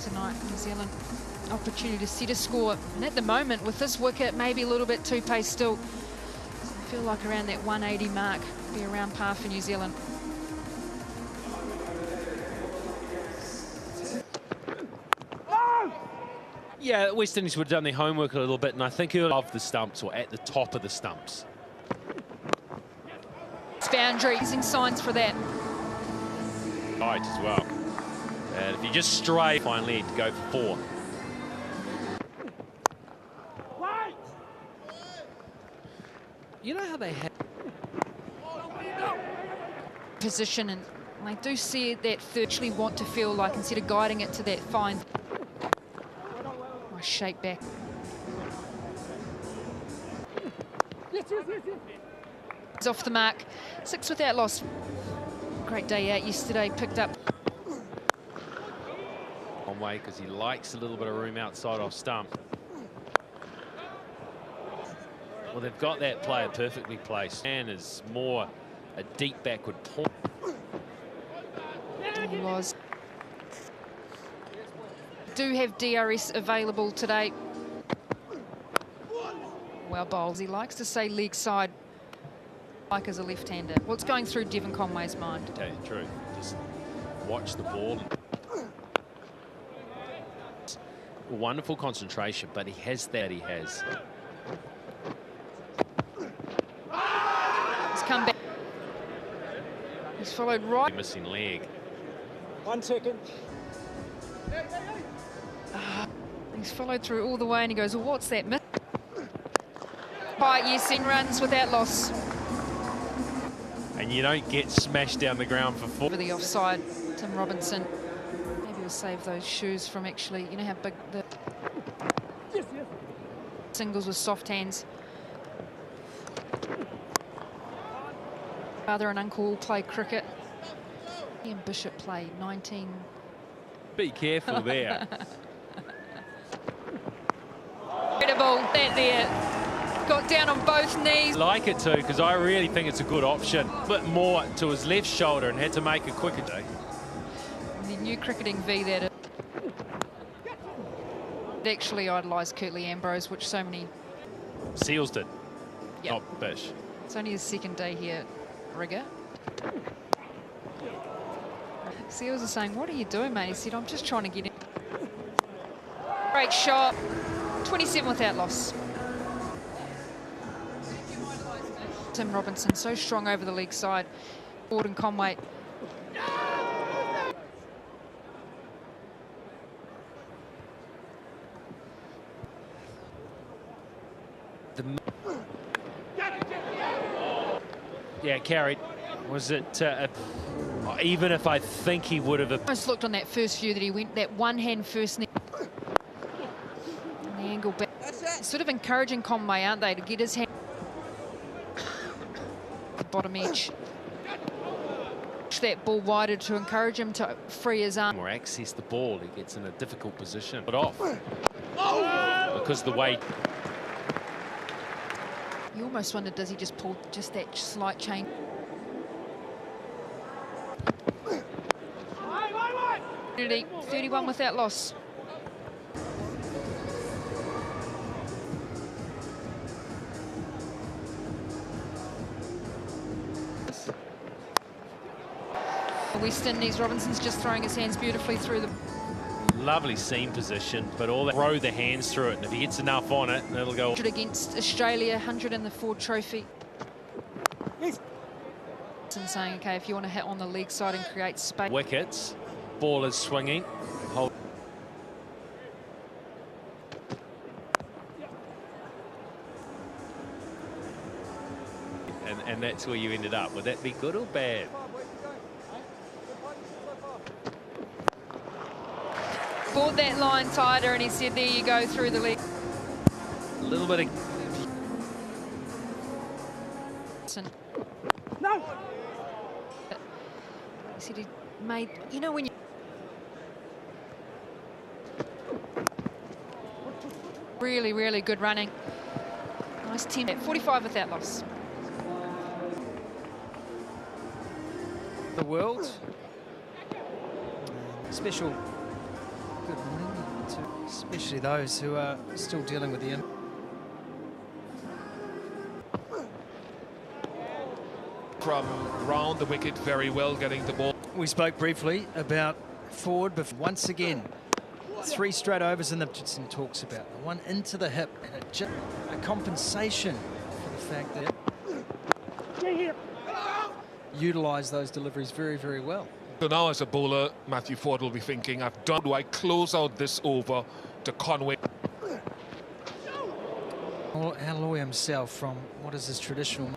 tonight. New Zealand opportunity to set a score. And at the moment, with this wicket, maybe a little bit too pace still. I feel like around that 180 mark, be around par for New Zealand. Yeah, West Indies would have done their homework a little bit, and I think he'll above the stumps or at the top of the stumps. It's boundary, using signs for that. Right as well. And if you just stray, finally to go for 4. You know how they have position, and I do see that actually want to feel like instead of guiding it to that fine shape back. It's off the mark. 6 without loss. Great day out yesterday. Picked up one way because he likes a little bit of room outside off stump. Well, they've got that player perfectly placed. And is more a deep backward point. He was. Do have DRS available today. Well bowls. He likes to say leg side, like as a left-hander. What's going through Devon Conway's mind? To tell you the truth, just watch the ball. Wonderful concentration, but he has that. He's come back. He's followed right. Missing leg. 1 second. He's followed through all the way, and he goes, well, what's that miss? Right, yes, in runs without loss. And you don't get smashed down the ground for 4. Over the offside, Tim Robinson. Maybe he'll save those shoes from actually, you know how big the singles with soft hands. Father and uncle all play cricket. He and Bishop play 19. Be careful there. Incredible, that there. Got down on both knees. Like it too, because I really think it's a good option. A bit more to his left shoulder and had to make a quicker day. The new cricketing V that it actually idolised Curtly Ambrose, which so many. Seals did, Yep. not Bish. It's only his second day here, Rigger. Seals are saying, what are you doing, mate? He said, I'm just trying to get in. Great shot. 27 without loss. Tim Robinson, so strong over the leg side. Gordon Conway. Yeah, carried. Was it, even if I think he would have... Almost looked on that first view that he went, that one hand first knee. And the angle back. Sort of encouraging Conway, aren't they, to get his hand. The bottom edge. Push that ball wider to encourage him to free his arm. More access the ball, he gets in a difficult position. But off. Because the way... You almost wonder, does he just pull just that slight change? Opportunity, 31 without loss. West Indies, Robinson's just throwing his hands beautifully through the... Lovely seam position, but all that throw the hands through it, and if he gets enough on it, it'll go... Against Australia, 100 in the Ford Trophy. Yes. And saying, okay, if you want to hit on the leg side and create space. Wickets, ball is swinging. Hold. And that's where you ended up. Would that be good or bad? Bought that line tighter, and he said, there you go, through the leg. A little bit of... No! He said he made, you know, when you... Really, really good running. Nice team. 45 without loss. The world. Special Good morning, to especially those who are still dealing with the from round the wicket very well, getting the ball. We spoke briefly about Ford, but once again, 3 straight overs in the Richardson talks about. The one into the hip, and a compensation for the fact that utilise those deliveries very, very well. So now as a bowler, Matthew Ford will be thinking, do I close out this over to Conway? Well, Alloy himself from what is his traditional...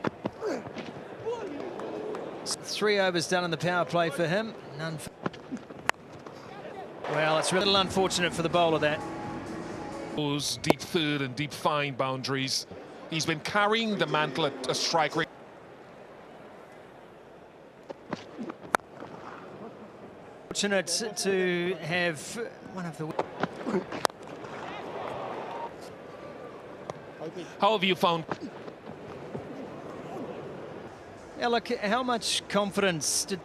3 overs done in the power play for him. None for... Well, it's a little unfortunate for the bowler, that. Those deep third and deep fine boundaries. He's been carrying the mantle at a strike rate. Fortunate to have one of the... How have you found... Yeah, look, how much confidence did...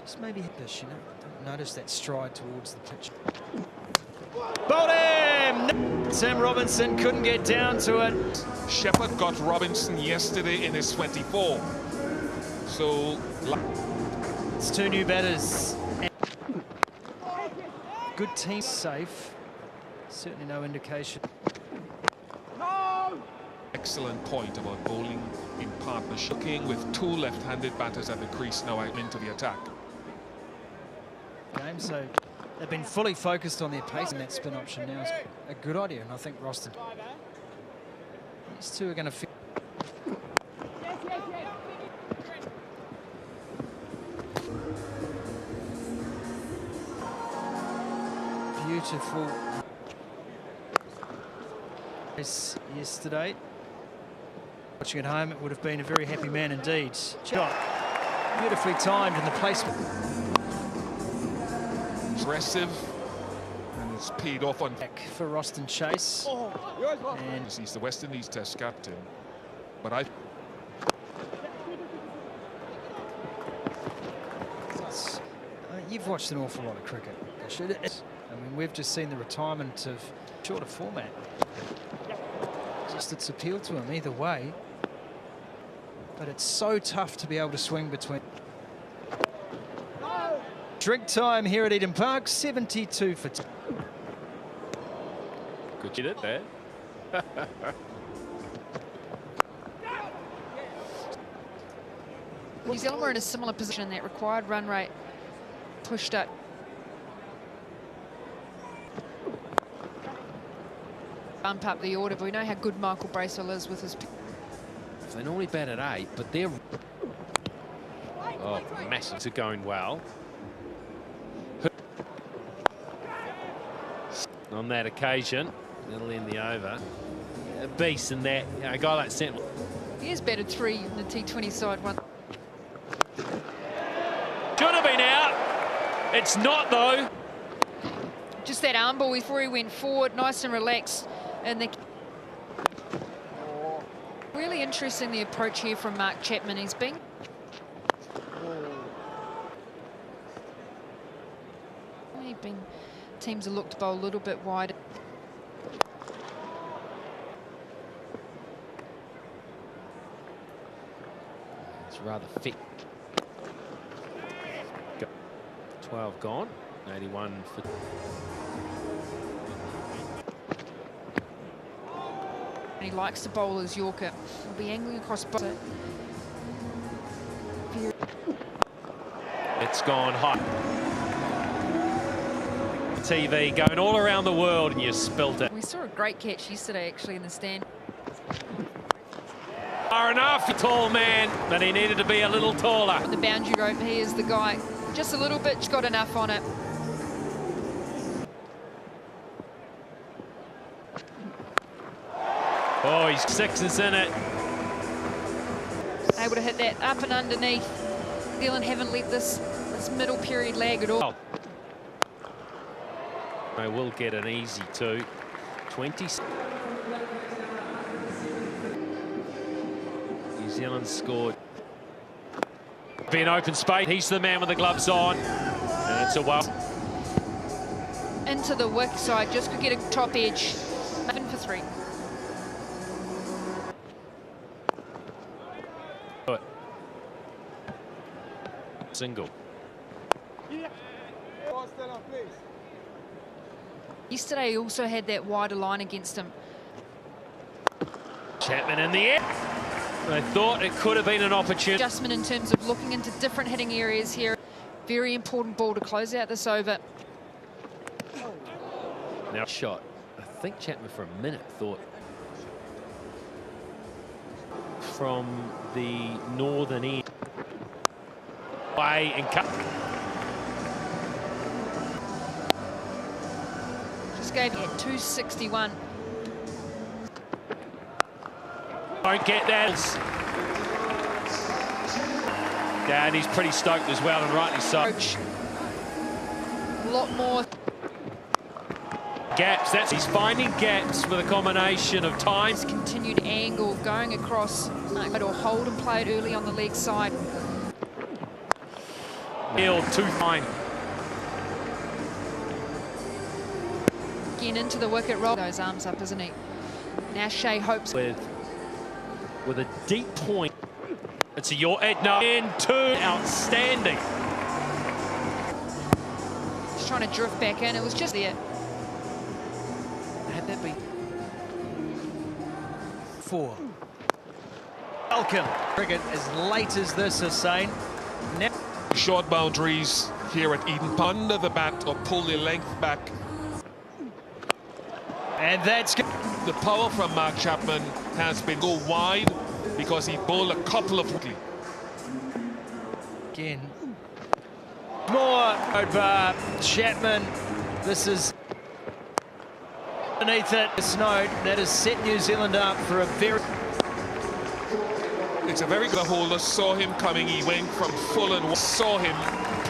Just maybe hit this, you know. Don't notice that stride towards the pitch. Bowled him! Sam Robinson couldn't get down to it. Shepherd got Robinson yesterday in his 24. So... It's 2 new batters. Good team, safe. Certainly no indication. Excellent point about bowling in partnership. Looking with 2 left-handed batters at the crease now into the attack. Game, so they've been fully focused on their pace, and that spin option now is a good idea, and I think Roston. These 2 are going to feel... Beautiful race yesterday. Watching at home, it would have been a very happy man indeed. Shot beautifully timed in the placement. Aggressive, and it's paid off on Back for Roston Chase. And he's the West Indies Test captain, but you've watched an awful lot of cricket. I mean, we've just seen the retirement of shorter format. Just it's appealed to him either way. But it's so tough to be able to swing between. Drink time here at Eden Park, 72 for 2. Good hit it there. New Zealand were in a similar position. That required run rate pushed up. Bump up the order, but we know how good Michael Bracewell is with his... They normally bat at 8, but they're... Oh, massive. Are going well. On that occasion, that'll end the over. A beast in that. A guy like Sentinel. He has batted 3 in the T20 side one. Should have been out. It's not, though. Just that arm ball before he went forward, nice and relaxed. And the... Really interesting, the approach here from Mark Chapman. He's been... Teams have looked to bowl a little bit wider. It's rather fit. 12 gone. 81 for... And he likes to bowl his Yorker. He'll be angling across both. It's gone hot. TV going all around the world, and you spilt it. We saw a great catch yesterday, actually, in the stand. Far enough, tall man, but he needed to be a little taller. On the boundary rope, he is the guy. Just a little bit, got enough on it. Oh, he's 6 in it. Able to hit that up and underneath. New Zealand haven't let this middle period lag at all. Oh. They will get an easy 2. 20. New Zealand scored Be an open space. He's the man with the gloves on. And it's a well. Into the wick side, just could get a top edge. 7 for 3. Single. Yesterday he also had that wider line against him. Chapman in the air. They thought it could have been an opportunity. Adjustment in terms of looking into different hitting areas here. Very important ball to close out this over. Now shot. I think Chapman for a minute thought from the northern end. Way and cut. Just gave it at 261. Don't get that. Yeah, and he's pretty stoked as well, and rightly so. A lot more Gaps. He's finding gaps with a combination of time. continued angle going across, or hold and play it early on the leg side. Field too fine. Again into the wicket, roll those arms up, isn't he? Now Shea hopes With a deep point. It's a your no into outstanding. he's trying to drift back in. It was just there. Had that been 4. Welcome. Cricket as late as this, Hussain. Now Short boundaries here at Eden. Under the bat or pull the length back. and that's good. The power from Mark Chapman has been go wide because he bowled a couple of Again. More over Chapman. This is underneath it. This note that has set New Zealand up for a very. It's a very good holder. Saw him coming. He went from full and saw him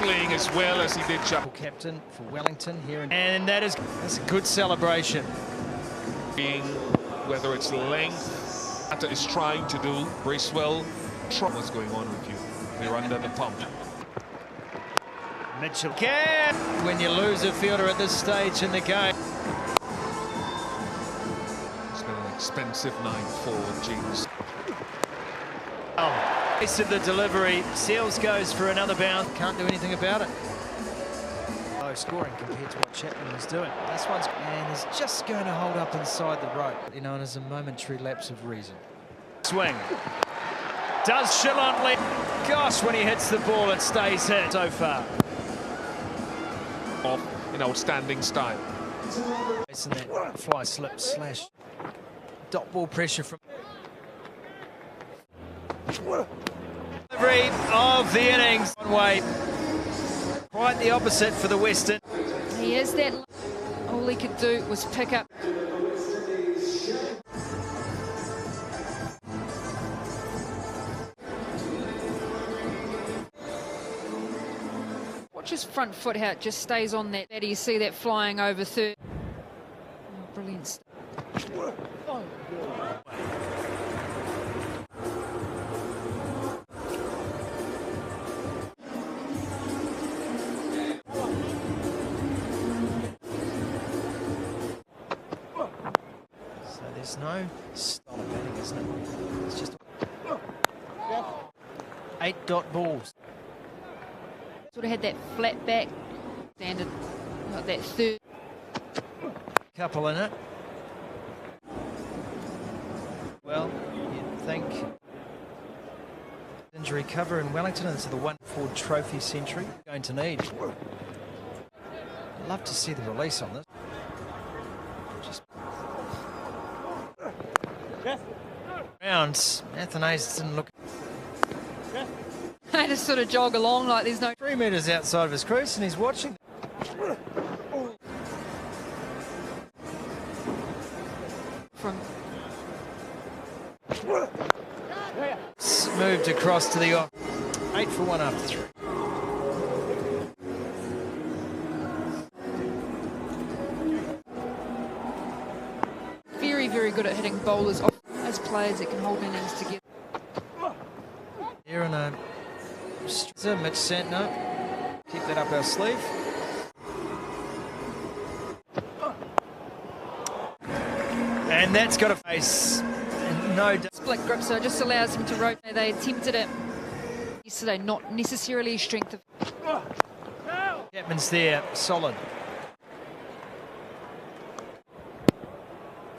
playing as well as he did. Captain for Wellington here, and that's a good celebration. Being whether it's length, that is trying to do. Bracewell, what's going on with you? You're under the pump. Mitchell can when you lose a fielder at this stage in the game. It's been an expensive night for James. Piece of the delivery. Seals goes for another bounce. Can't do anything about it. Low scoring compared to what Chapman was doing. This one's and is just going to hold up inside the rope. Known as a momentary lapse of reason. Swing. Does Shillontley. Gosh, when he hits the ball, it stays hit so far. Off in outstanding style. Isn't that fly slip slash dot ball pressure from delivery of the innings. One way, quite the opposite for the Western. He is that. All he could do was pick up. Watch his front foot how it just stays on that. You see that flying over third. Oh, brilliant stuff. So there's no style of batting, isn't it? It's just 8 dot balls. Sort of had that flat back, standard, like that third. Couple in it. Well, you'd think injury cover in Wellington, and it's the 1 Ford Trophy century going to need. I'd love to see the release on this. Just rounds. Athanase didn't look. They just sort of jog along like there's no. 3 metres outside of his crease, and he's watching. From Moved across to the off. 8 for 1 after 3. very, very good at hitting bowlers off as players that can hold innings together. Here in a So Mitch Santner, keep that up our sleeve. And that's got a face. And no doubt. Split grip, so it just allows him to rotate. They attempted it yesterday, not necessarily strength of. Chapman's there, solid.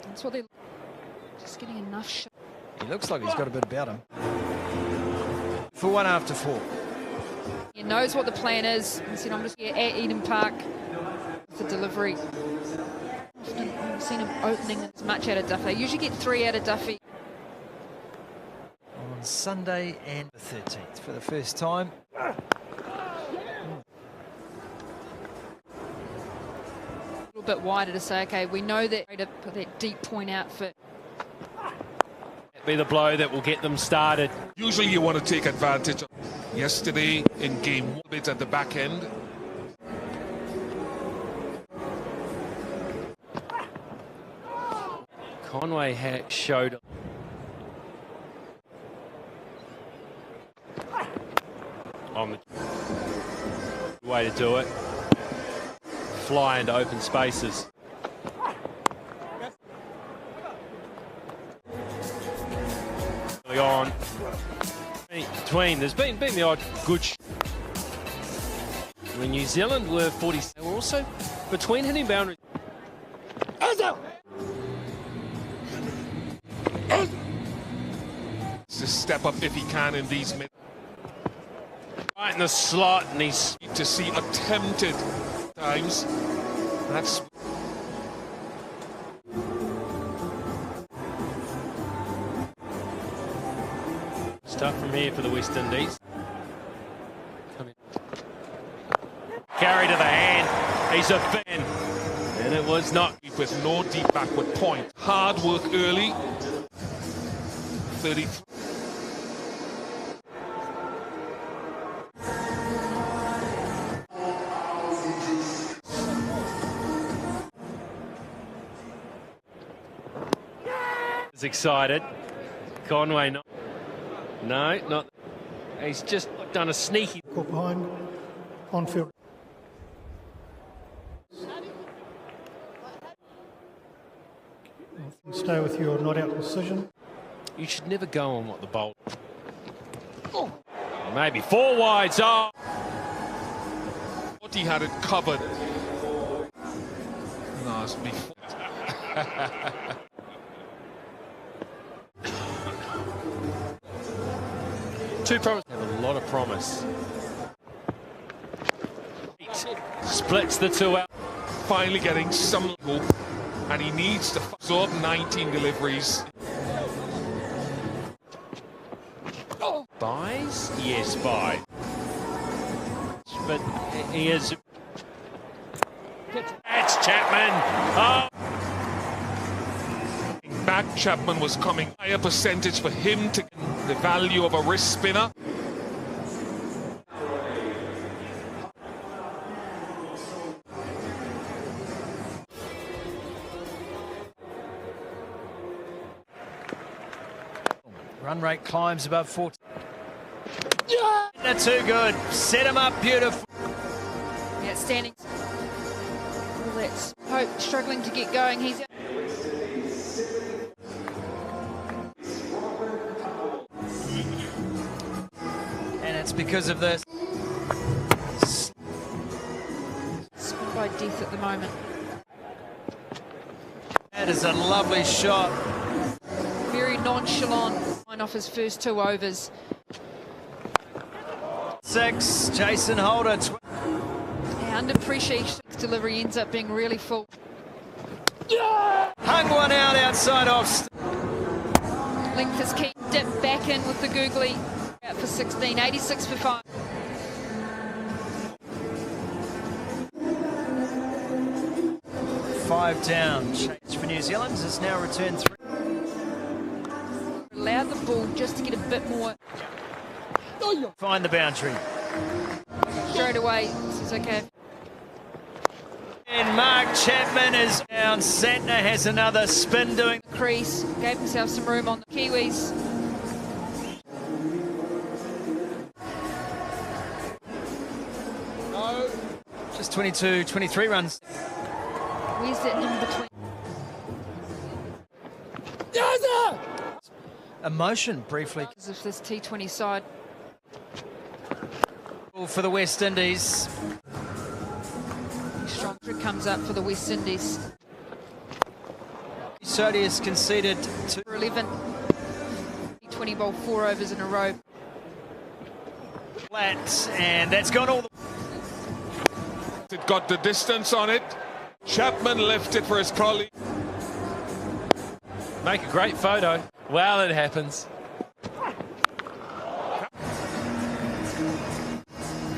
That's what they're just getting enough shot. He looks like he's got a bit about him. For 1 after 4. He knows what the plan is. He said, I'm just here at Eden Park with the delivery. Often I've seen him opening as much out of Duffy. They usually get 3 out of Duffy. On Sunday and the 13th for the first time. A little bit wider to say, okay, we know that to put that deep point out for. Be the blow that will get them started. Usually you want to take advantage of. Yesterday in game 1, bit at the back end. Conway showed on the way to do it. Fly into open spaces. Early on. Between, there's been the odd good. When New Zealand were 40, they were also between hitting boundaries. To step up if he can in these minutes. Right in the slot, and he's To see attempted times. That's tough from here for the West Indies. Carry to the hand. He's a fan. And it was not. with no deep backward point. Hard work early. 33. Is excited. Conway not. No, not. He's just done a sneaky. Caught behind, on field. Stay with your not out decision. You should never go on what the bowl. Maybe 4 wides. Oh. He had it covered. No, it's before. Two promise. Have a lot of promise. Splits the 2 out. Finally getting some hope, and he needs to absorb 19 deliveries. Buys? Yes, buy. But he is. That's Chapman. Oh. Back Chapman was coming. Higher percentage for him to get the value of a wrist spinner. Run rate climbs above 40. Yeah! That's too good. Set him up beautiful. Yeah, standing. Well, that's Hope struggling to get going. He's out. And it's because of this. Spun by death at the moment. That is a lovely shot. Very nonchalant off his first 2 overs. 6, Jason Holder. Yeah, under pressure, his delivery ends up being really full. Hung one out outside off. Length is key. Dip back in with the googly. Out for 16, 86 for 5. Five down. Change for New Zealand has now returned 3. Allow the ball just to get a bit more. Find the boundary. Straight away, this is okay. And Mark Chapman is down. Santner has another spin doing. Crease, gave himself some room on the Kiwis. Just 22, 23 runs. Where's that in between? Emotion briefly As if this T20 side. for the West Indies. Strong comes up for the West Indies. Sodhi has conceded to For 11. T20 bowled 4 overs in a row. flat, and that's gone all the It got the distance on it. Chapman left it for his colleague. Make a great photo. Well, it happens.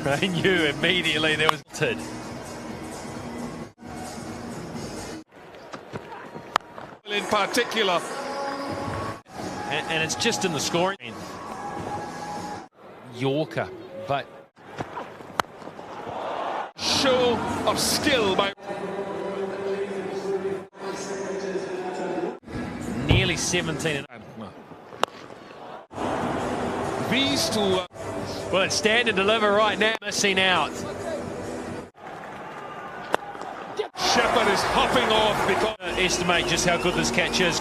I knew immediately there was tid. In particular, And it's just in the scoring. Yorker, but show of skill by nearly 17. these two. Well, it's stand and deliver right now. Missing out. Shepherd is hopping off because Estimate just how good this catch is.